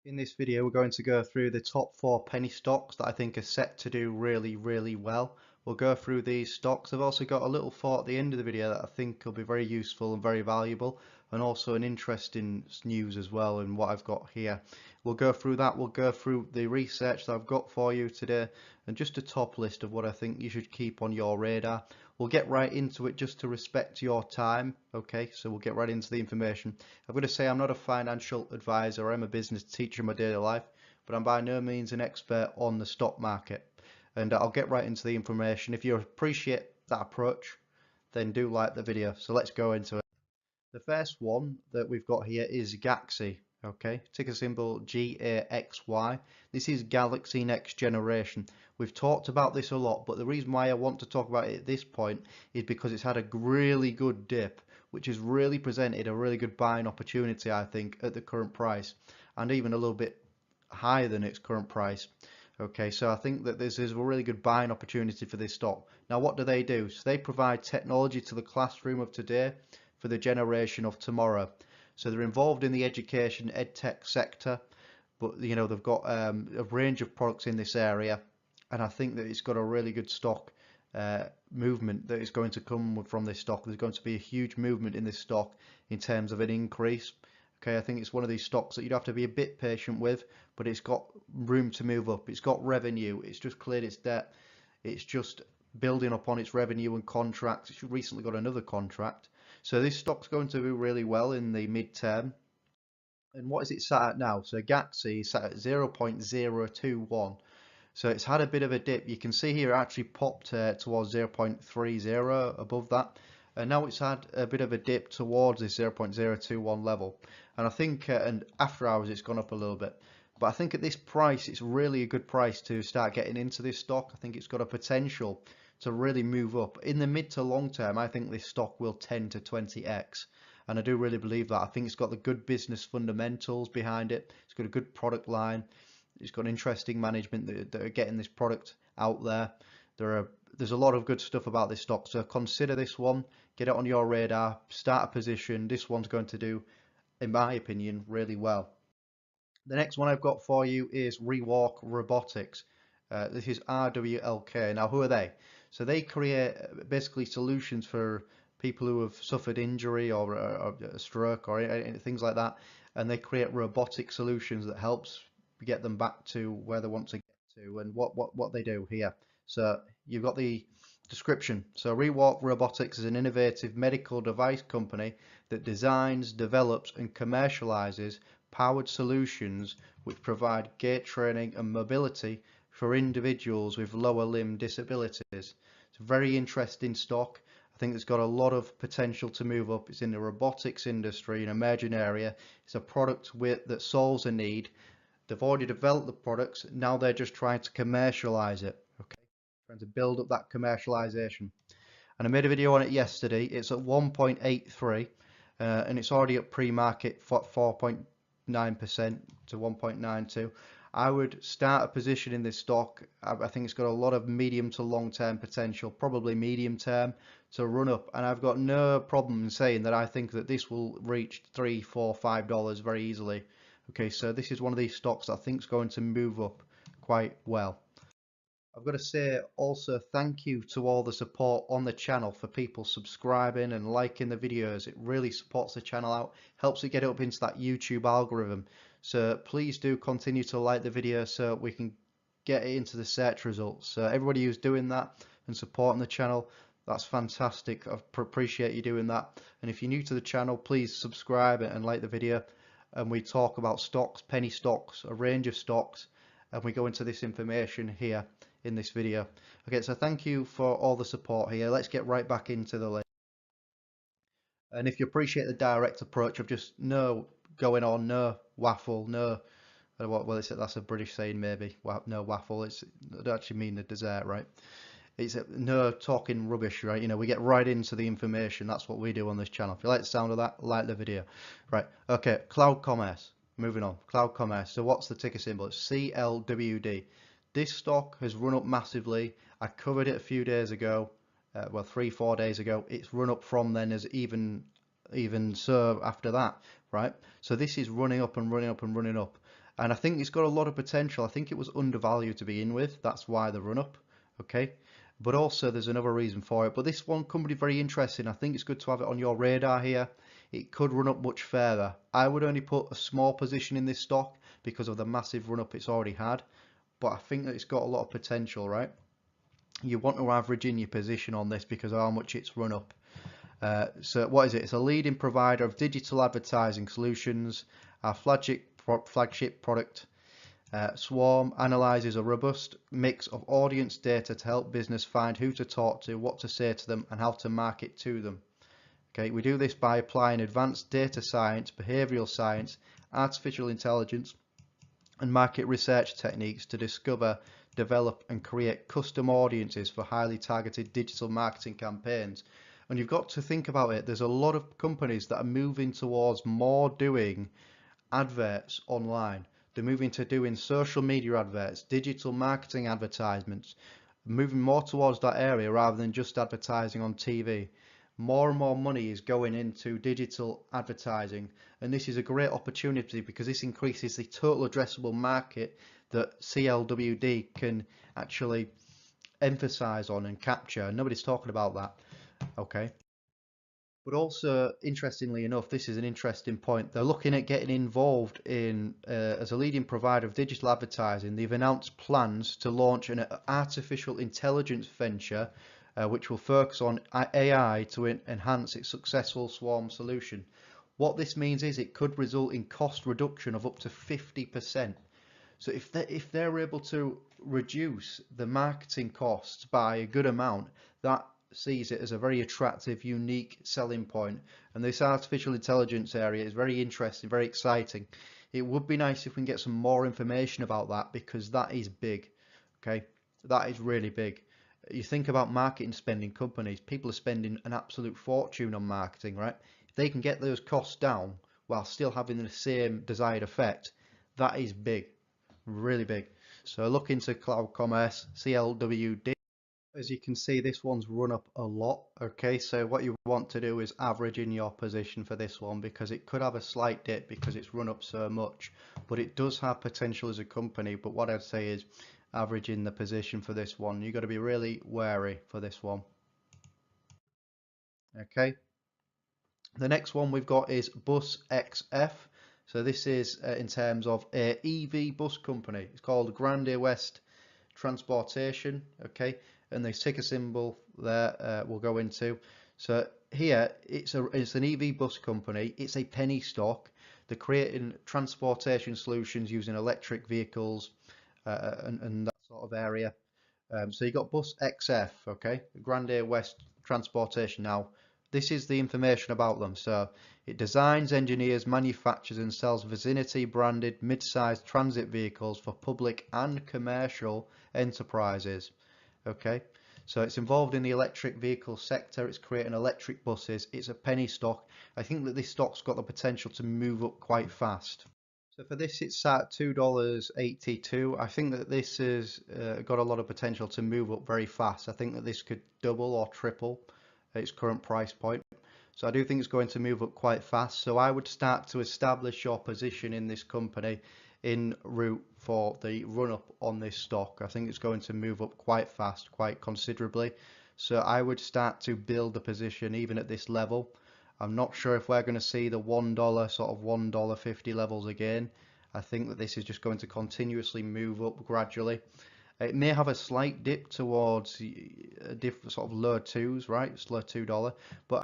In this video, we're going to go through the top 4 penny stocks that I think are set to do really well. We'll go through these stocks. I've also got a little thought at the end of the video that I think will be very useful and very valuable, and also an interesting news as well in what I've got here. We'll go through that. We'll go through the research that I've got for you today, and just a top list of what I think you should keep on your radar. We'll get right into it just to respect your time. Okay, so we'll get right into the information. I'm going to say I'm not a financial advisor. I'm a business teacher in my daily life, but I'm by no means an expert on the stock market. And I'll get right into the information. If you appreciate that approach, then do like the video. So let's go into it. The first one that we've got here is Gaxy. Okay, ticker symbol GAXY. This is Galaxy Next Generation. We've talked about this a lot, but the reason why I want to talk about it at this point is because it's had a really good dip, which has really presented a really good buying opportunity, I think, at the current price, and even a little bit higher than its current price. Okay, so I think that this is a really good buying opportunity for this stock. Now, what do? So they provide technology to the classroom of today for the generation of tomorrow. So they're involved in the education edtech sector, but they've got a range of products in this area, and I think that it's got a really good stock movement that is going to come from this stock. There's going to be a huge movement in this stock in terms of an increase. Okay, I think it's one of these stocks that you'd have to be a bit patient with, but it's got room to move up. It's got revenue. It's just cleared its debt. It's just building upon its revenue and contracts. It's recently got another contract. So this stock's going to do really well in the mid-term. And what is it sat at now? So Gaxy is sat at 0.021. So it's had a bit of a dip. You can see here it actually popped towards 0.30 above that. And now it's had a bit of a dip towards this 0.021 level. And I think and after hours it's gone up a little bit. But I think at this price it's really a good price to start getting into this stock. I think it's got a potential to really move up. In the mid to long term, I think this stock will 10 to 20x. And I do really believe that. I think it's got the good business fundamentals behind it. It's got a good product line. It's got interesting management that are getting this product out there. There's a lot of good stuff about this stock, so consider this one, get it on your radar, start a position. This one's going to do, in my opinion, really well. The next one I've got for you is Rewalk Robotics. This is RWLK. Now, who are they? So they create basically solutions for people who have suffered injury or a stroke or things like that, and they create robotic solutions that helps get them back to where they want to get to. And what they do here. So you've got the description. So Rewalk Robotics is an innovative medical device company that designs, develops, and commercializes powered solutions which provide gait training and mobility for individuals with lower limb disabilities. It's a very interesting stock. I think it's got a lot of potential to move up. It's in the robotics industry, an emerging area. It's a product that solves a need. They've already developed the products. Now they're just trying to commercialize it. Okay, trying to build up that commercialization. And I made a video on it yesterday. It's at 1.83 and it's already at pre-market 4.9% to 1.92. I would start a position in this stock. I think it's got a lot of medium to long term potential, probably medium term to run up. And I've got no problem in saying that I think that this will reach $3, $4, $5 very easily. Okay, so this is one of these stocks that I think is going to move up quite well. I've got to say also thank you to all the support on the channel for people subscribing and liking the videos. It really supports the channel out, helps it get up into that YouTube algorithm. So please do continue to like the video so we can get it into the search results. So everybody who's doing that and supporting the channel, that's fantastic. I appreciate you doing that. And if you're new to the channel, please subscribe and like the video. And we talk about stocks, penny stocks, a range of stocks, and we go into this information here in this video. Okay, so thank you for all the support here. Let's get right back into the list. And if you appreciate the direct approach of just no going on, no waffle, no well, that's a British saying maybe. No waffle. I don't actually mean the dessert, right? It's no talking rubbish, right? We get right into the information. That's what we do on this channel. If you like the sound of that, like the video. Right, okay, Cloud Commerce. Moving on, Cloud Commerce. So what's the ticker symbol? It's CLWD. This stock has run up massively. I covered it a few days ago, well, 3-4 days ago. It's run up from then as even so after that, right? So this is running up and running up and running up. and I think it's got a lot of potential. I think it was undervalued to begin with. That's why the run up. Okay. But also there's another reason for it. But this one company very interesting. I think it's good to have it on your radar here. It could run up much further. I would only put a small position in this stock because of the massive run up it's already had. But I think that it's got a lot of potential, right? You want to average in your position on this because of how much it's run up. So what is it? It's a leading provider of digital advertising solutions. Our flagship product, Swarm, analyzes a robust mix of audience data to help business find who to talk to, what to say to them, and how to market to them. Okay, we do this by applying advanced data science, behavioral science, artificial intelligence, and market research techniques to discover, develop, and create custom audiences for highly targeted digital marketing campaigns. And you've got to think about it, there's a lot of companies that are moving towards more doing adverts online. They're moving to doing social media adverts, digital marketing advertisements, moving more towards that area rather than just advertising on TV. More and more money is going into digital advertising, and this is a great opportunity because this increases the total addressable market that CLWD can actually emphasize on and capture. Nobody's talking about that. Okay. But also, interestingly enough, this is an interesting point. They're looking at getting involved in, as a leading provider of digital advertising, they've announced plans to launch an artificial intelligence venture, which will focus on AI to enhance its successful Swarm solution. What this means is it could result in cost reduction of up to 50%. So if they're able to reduce the marketing costs by a good amount, that sees it as a very attractive, unique selling point. And this artificial intelligence area is very interesting, very exciting. It would be nice if we can get some more information about that because that is big. Okay, that is really big. You think about marketing spending companies, people are spending an absolute fortune on marketing, right? If they can get those costs down while still having the same desired effect, that is big, really big. So look into Cloud Commerce, CLWD. As you can see, this one's run up a lot. Okay, so what you want to do is average in your position for this one because it could have a slight dip because it's run up so much, but it does have potential as a company. But what I'd say is average in the position for this one. You've got to be really wary for this one. Okay, the next one we've got is Bus XF. So this is in terms of a EV bus company. It's called Grande West Transportation. Okay, and the ticker symbol there we'll go into. So here it's an EV bus company. It's a penny stock. They're creating transportation solutions using electric vehicles and that sort of area. So you got Bus XF, okay, Grande West Transportation. Now this is the information about them. So it designs, engineers, manufactures and sells Vicinity branded mid-sized transit vehicles for public and commercial enterprises. Okay, so it's involved in the electric vehicle sector. It's creating electric buses. It's a penny stock. I think that this stock's got the potential to move up quite fast. So for this, it's at $2.82. I think that this has got a lot of potential to move up very fast. I think that this could double or triple its current price point. So I do think it's going to move up quite fast. So I would start to establish your position in this company en route for the run up on this stock. I think it's going to move up quite fast, quite considerably. So I would start to build a position even at this level. I'm not sure if we're going to see the $1 sort of $1.50 levels again. I think that this is just going to continuously move up gradually. It may have a slight dip towards a different sort of low twos, right? It's low $2, but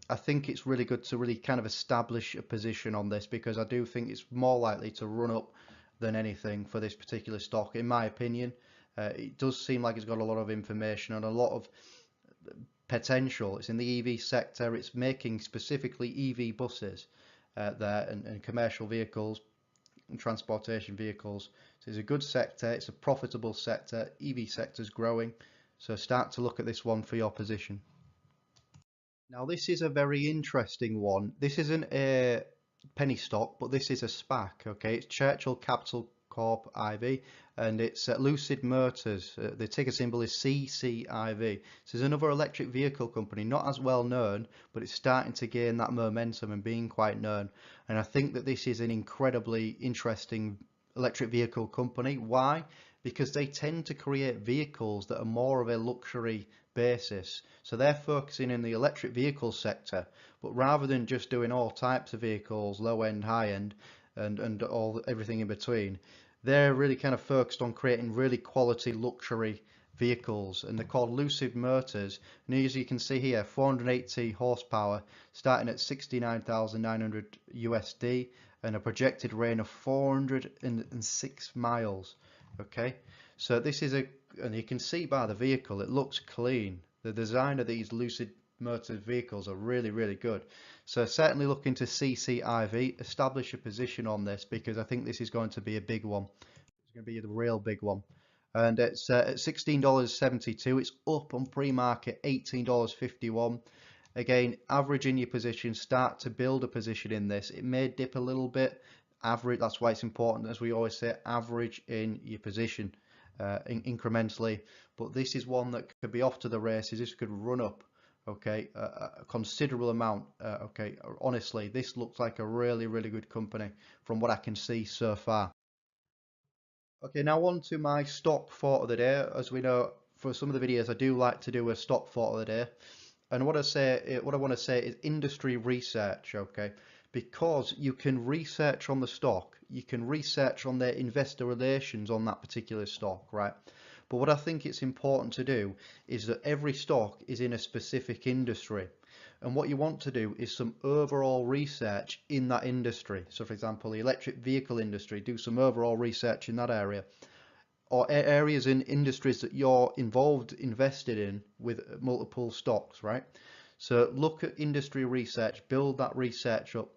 I think it's really good to really kind of establish a position on this because I do think it's more likely to run up than anything for this particular stock, in my opinion. It does seem like it's got a lot of information and a lot of potential. It's in the EV sector. It's making specifically EV buses there and commercial vehicles and transportation vehicles. So it's a good sector. It's a profitable sector. EV sector is growing. So start to look at this one for your position. Now this is a very interesting one. This isn't a penny stock, but this is a SPAC. Okay, it's Churchill Capital Corp IV, and it's Lucid Motors. The ticker symbol is CCIV. This is another electric vehicle company, not as well known, but it's starting to gain that momentum and being quite known. And I think that this is an incredibly interesting electric vehicle company. Why? Because they tend to create vehicles that are more of a luxury basis. So they're focusing in the electric vehicle sector, but rather than just doing all types of vehicles, low end, high end, and everything in between, they're really kind of focused on creating really quality luxury vehicles, and they're called Lucid Motors. And as you can see here, 480 horsepower starting at 69,900 USD and a projected range of 406 miles. Okay, so this is and you can see by the vehicle, it looks clean. The design of these Lucid Motors vehicles are really, really good. So certainly looking to CCIV, establish a position on this, because I think this is going to be a big one. It's going to be the real big one. And it's at $16.72. It's up on pre-market $18.51. Again, average in your position, start to build a position in this. It may dip a little bit. Average, that's why it's important, as we always say, average in your position incrementally. But this is one that could be off to the races. This could run up, okay, a considerable amount. Okay, honestly, this looks like a really, really good company from what I can see so far. Okay, now on to my stock thought of the day. As we know, for some of the videos, I do like to do a stock thought of the day. And what I want to say is industry research, okay? Because you can research on the stock, you can research on their investor relations on that particular stock, right? But what I think it's important to do is that every stock is in a specific industry. And what you want to do is some overall research in that industry. So for example, the electric vehicle industry, do some overall research in that area, or areas in industries that you're invested in with multiple stocks, right? So look at industry research, build that research up,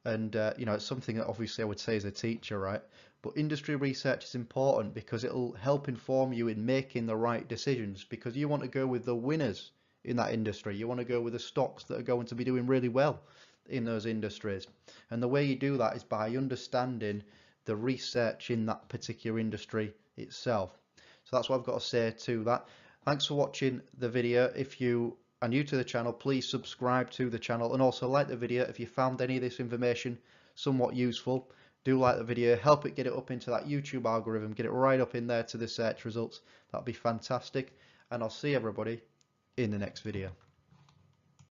and it's something that obviously I would say as a teacher, right? But industry research is important because it'll help inform you in making the right decisions, because you want to go with the winners in that industry. You want to go with the stocks that are going to be doing really well in those industries. And the way you do that is by understanding the research in that particular industry itself. So that's what I've got to say to that. Thanks for watching the video. If you are new to the channel, please subscribe to the channel, and also like the video if you found any of this information somewhat useful. Do like the video, help it get it up into that YouTube algorithm, get it right up in there to the search results. That'd be fantastic. And I'll see everybody in the next video.